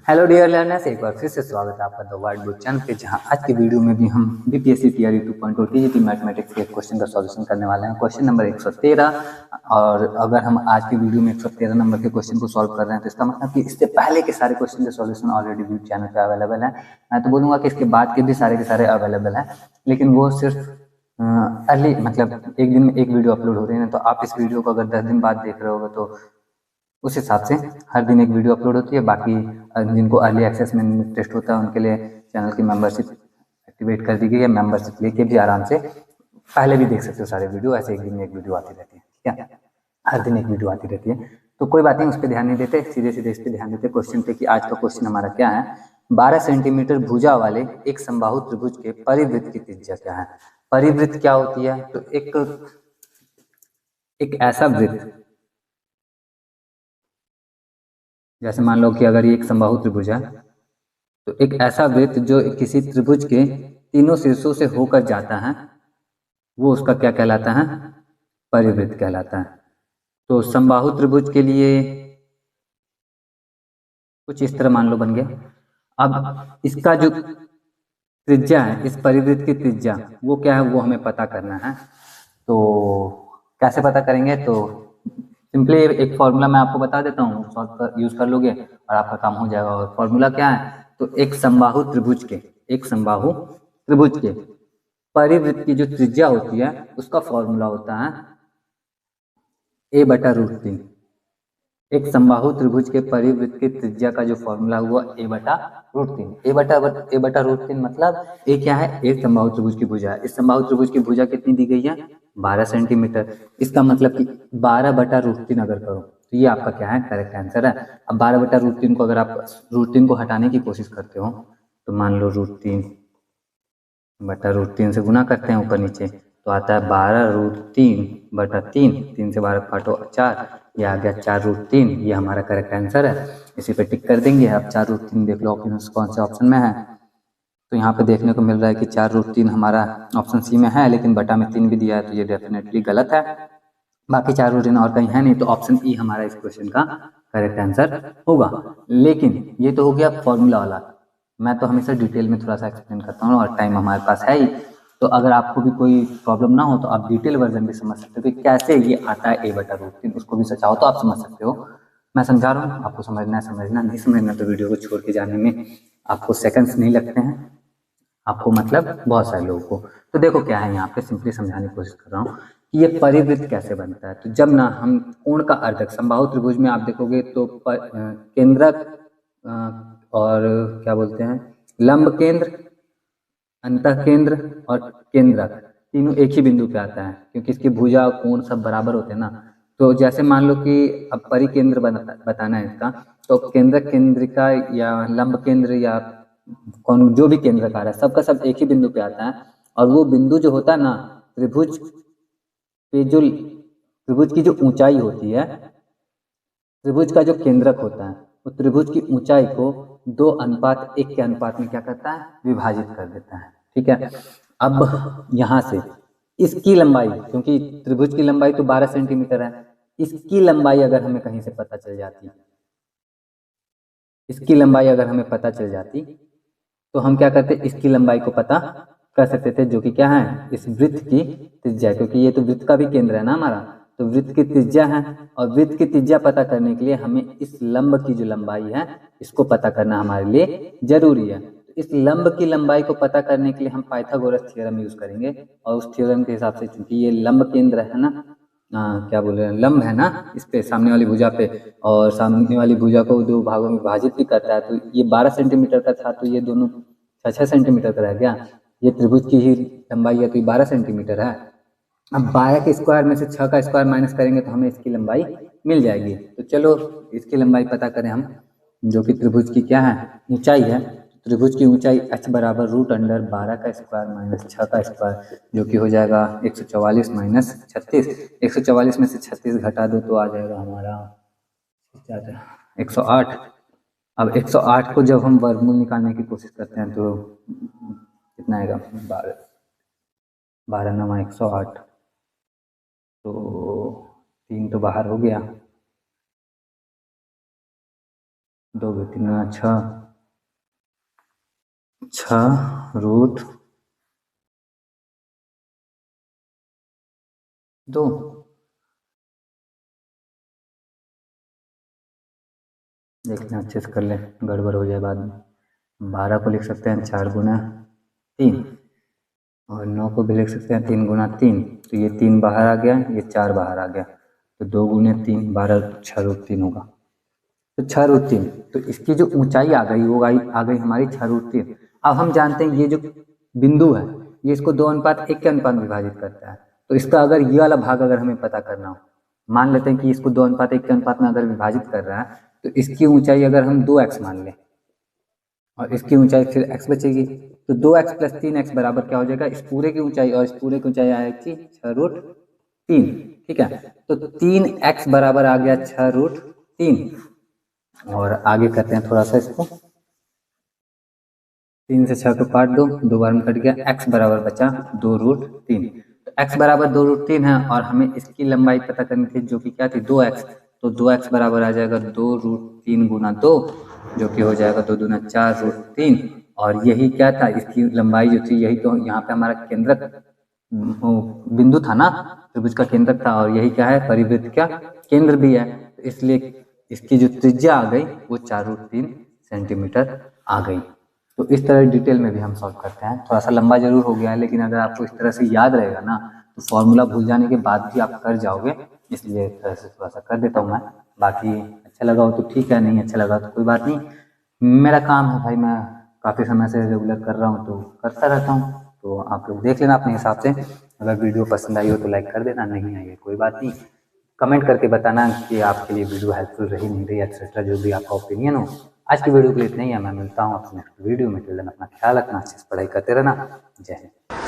Hello dear learners, एक बार फिर से स्वागत है आपका द वर्ल्ड बुक चैनल पे, जहां आज की वीडियो में भी हम बीपीएससी टीआरई 2.0 टीजीटी मैथमेटिक्स के क्वेश्चन का सॉल्यूशन करने वाले हैं। Question number 113। और अगर हम आज की वीडियो में 113 नंबर के क्वेश्चन को सॉल्व कर रहे हैं तो इसका मतलब कि इससे पहले के सारे क्वेश्चन के सॉल्यूशन ऑलरेडी वीडियो चैनल पे अवेलेबल है। मैं तो बोलूँगा कि इसके बाद के भी सारे के सारे अवेलेबल हैं, लेकिन वो सिर्फ अर्ली मतलब एक दिन में एक वीडियो अपलोड हो रही है ना। तो आप इस वीडियो को अगर 10 दिन बाद देख रहे होगे तो उस हिसाब से हर दिन एक वीडियो अपलोड होती है। बाकी जिनको अर्ली एक्सेस में टेस्ट होता है उनके लिए चैनल की मेंबरशिप एक्टिवेट कर दी गई है। मेंबरशिप लेके भी आराम से पहले भी देख सकते हो सारे वीडियो। ऐसे एक दिन में एक वीडियो आती रहती है, ठीक है, हर दिन एक वीडियो आती रहती है। तो कोई बात नहीं, उस पर ध्यान नहीं देते, सीधे सीधे इस पर ध्यान देते क्वेश्चन पे कि आज का क्वेश्चन हमारा क्या है। 12 सेंटीमीटर भुजा वाले एक समबाहु त्रिभुज के परिवृत्त की त्रिज्या क्या है। परिवृत्त क्या होती है? तो एक ऐसा वृत्त, जैसे मान लो कि अगर ये एक समबाहु त्रिभुज है तो एक ऐसा वृत्त जो किसी त्रिभुज के तीनों शीर्षों से होकर जाता है वो उसका क्या कहलाता है? परिवृत्त कहलाता है। तो समबाहु त्रिभुज के लिए कुछ इस तरह मान लो बन गया। अब इसका जो त्रिज्या है, इस परिवृत्त की त्रिज्या वो क्या है, वो हमें पता करना है। तो कैसे पता करेंगे? तो सिंपली एक फॉर्मूला मैं आपको बता देता हूँ, यूज कर लोगे और आपका काम हो जाएगा। और फॉर्मूला क्या है? तो एक समबाहु त्रिभुज के परिवृत्त की जो त्रिज्या होती है उसका फॉर्मूला होता है a/√3। एक समबाहु त्रिभुज के परिवृत्त की त्रिज्या का जो फॉर्मूला हुआ a/√3। a/√3 मतलब ए क्या है? एक समबाहु त्रिभुज की भुजा है। इस समबाहु त्रिभुज की भुजा कितनी दी गई है? 12 सेंटीमीटर। इसका मतलब कि 12/√3 अगर करो तो ये आपका क्या है? करेक्ट आंसर है। अब 12/√3 को अगर आप √3 को हटाने की कोशिश करते हो तो मान लो √3/√3 से गुना करते हैं ऊपर नीचे तो आता है 12√3/3। 3 से 12 काटो 4, ये आ गया 4√3। ये हमारा करेक्ट आंसर है, इसी पे टिक कर देंगे। अब 4√3 देख लो ऑप्शन कौन से ऑप्शन में है। तो यहाँ पे देखने को मिल रहा है कि 4√3 हमारा ऑप्शन सी में है, लेकिन बटा में 3 भी दिया है तो ये डेफिनेटली गलत है। बाकी 4√3 और कहीं है नहीं, तो ऑप्शन ई हमारा इस क्वेश्चन का करेक्ट आंसर होगा। लेकिन ये तो हो गया फॉर्मूला वाला। मैं तो हमेशा डिटेल में थोड़ा सा एक्सप्लेन करता हूँ और टाइम हमारे पास है ही। तो अगर आपको भी कोई प्रॉब्लम ना हो तो आप डिटेल वर्जन भी समझ सकते हो कि कैसे ये आता है a/√3, उसको भी सचाओ तो आप समझ सकते हो। मैं समझा रहा हूँ, आपको समझना है समझना, नहीं समझना तो वीडियो को छोड़ के जाने में आपको सेकंड्स नहीं लगते हैं, आपको मतलब बहुत सारे लोगों को। तो देखो क्या है, यहाँ पे सिंपली समझाने की कोशिश कर रहा हूँ कि ये परिवृत्त कैसे बनता है। तो जब ना हम कोण का अर्धक, समबाहु त्रिभुज में आप देखोगे तो केंद्रक और क्या बोलते हैं, लंब केंद्र, अंतः केंद्र और केंद्रक तीनों एक ही बिंदु पे आता है, क्योंकि इसकी भुजा कोण सब बराबर होते हैं ना। तो जैसे मान लो कि अब परिकेंद्र बताना है इसका, तो केंद्रक केंद्रिका या लंब केंद्र या कौन जो भी केंद्रकार है सबका सब एक ही बिंदु पे आता है। और वो बिंदु जो होता है ना, त्रिभुज पे जो त्रिभुज की जो ऊंचाई होती है, त्रिभुज का जो केंद्रक होता है वो त्रिभुज की ऊंचाई को 2:1 के अनुपात में क्या करता है? विभाजित कर देता है, ठीक है। अब यहाँ से इसकी लंबाई, क्योंकि त्रिभुज की लंबाई तो 12 सेंटीमीटर है, इसकी लंबाई अगर हमें कहीं से पता चल जाती, इसकी लंबाई अगर हमें पता चल जाती तो हम क्या करते? इसकी लंबाई को पता कर सकते थे, जो कि क्या है? इस वृत्त की त्रिज्या, क्योंकि ये तो वृत्त का भी केंद्र है ना हमारा, तो वृत्त की त्रिज्या है। और वृत्त की त्रिज्या पता करने के लिए हमें इस लंब की जो लंबाई है इसको पता करना हमारे लिए जरूरी है। इस लंब की लंबाई को पता करने के लिए हम पाइथागोरस थ्योरम यूज करेंगे। और उस थ्योरम के हिसाब से, चूंकि ये लंब केंद्र है ना, क्या बोल रहे हैं, लंब है ना इस पे, सामने वाली भुजा पे, और सामने वाली भुजा को दो भागों में विभाजित भी करता है। तो ये 12 सेंटीमीटर का था तो ये दोनों 6 सेंटीमीटर का रह गया। ये त्रिभुज की ही लंबाई है तो ये 12 सेंटीमीटर है। अब 12 के स्क्वायर में से 6 का स्क्वायर माइनस करेंगे तो हमें इसकी लंबाई मिल जाएगी। तो चलो इसकी लंबाई पता करें हम, जो कि त्रिभुज की क्या है? ऊंचाई है। त्रिभुज की ऊंचाई h बराबर √12 का स्क्वायर माइनस 6 का स्क्वायर, जो कि हो जाएगा 144 माइनस 36। 144 में से 36 घटा दो तो आ जाएगा हमारा 108। अब 108 को जब हम वर्गमूल निकालने की कोशिश करते हैं तो कितना आएगा? 12 9 108, तो 3 तो बाहर हो गया, 2 भी 3 गुना 6, 6√2। देखना अच्छे से कर ले, गड़बड़ हो जाए बाद में। 12 को लिख सकते हैं 4 गुना 3, और 9 को भी लिख सकते हैं 3 गुना 3। तो ये 3 बाहर आ गया, ये 4 बाहर आ गया, तो 2 गुने 3 12, 6√3 होगा। तो 6√3, तो इसकी जो ऊंचाई आ गई वो आ गई हमारी 6√3। अब हम जानते हैं ये जो बिंदु है ये इसको 2:1 के अनुपात में विभाजित करता है। तो इसका अगर ये वाला भाग अगर हमें पता करना हो, मान लेते हैं कि इसको 2:1 के अनुपात में अगर विभाजित कर रहा है, तो इसकी ऊंचाई अगर हम 2x मान लें और इसकी ऊंचाई फिर x बचेगी, तो 2x + 3x बराबर क्या हो जाएगा, इस पूरे की ऊंचाई, और इस पूरे की ऊंचाई आएगी 6√3। ठीक है, तो 3x बराबर आ गया 6√3। और आगे करते हैं थोड़ा सा इसको, 3 से 6 को काट दो, 2 बार में कट गया, x बराबर बचा 2√3। तो x बराबर 2√3 है और हमें इसकी लंबाई पता करनी थी जो कि क्या थी, 2x। तो 2x बराबर आ जाएगा 2√3 गुना 2, जो कि हो जाएगा 2 दूना 4√3। और यही क्या था, इसकी लंबाई जो थी, यही तो यहाँ पे हमारा केंद्रक बिंदु था ना, त्रिभुज का केंद्रक था, और यही क्या है, परिवृत्त का केंद्र भी है। तो इसलिए इसकी जो त्रिज्या आ गई वो 4√3 सेंटीमीटर आ गई। तो इस तरह डिटेल में भी हम सॉल्व करते हैं। थोड़ा सा लंबा जरूर हो गया है, लेकिन अगर आपको इस तरह से याद रहेगा ना, तो फॉर्मूला भूल जाने के बाद भी आप कर जाओगे, इसलिए तरह से थोड़ा सा कर देता हूँ मैं। बाकी अच्छा लगा हो तो ठीक है, नहीं अच्छा लगा तो कोई बात नहीं। मेरा काम है भाई, मैं काफ़ी समय से रेगुलर कर रहा हूँ तो करता रहता हूँ, तो आप लोग देख लेना अपने हिसाब से। अगर वीडियो पसंद आई हो तो लाइक कर देना, नहीं आई है कोई बात नहीं, कमेंट करके बताना कि आपके लिए वीडियो हेल्पफुल रही नहीं रही, एक्सेट्रा जो भी आपका ओपिनियन हो। आज की वीडियो के लिए इतना ही है, मैं मिलता हूँ आपसे नेक्स्ट वीडियो में। टिल देन अपना ख्याल रखना, अच्छे से पढ़ाई करते रहना। जय हिंद।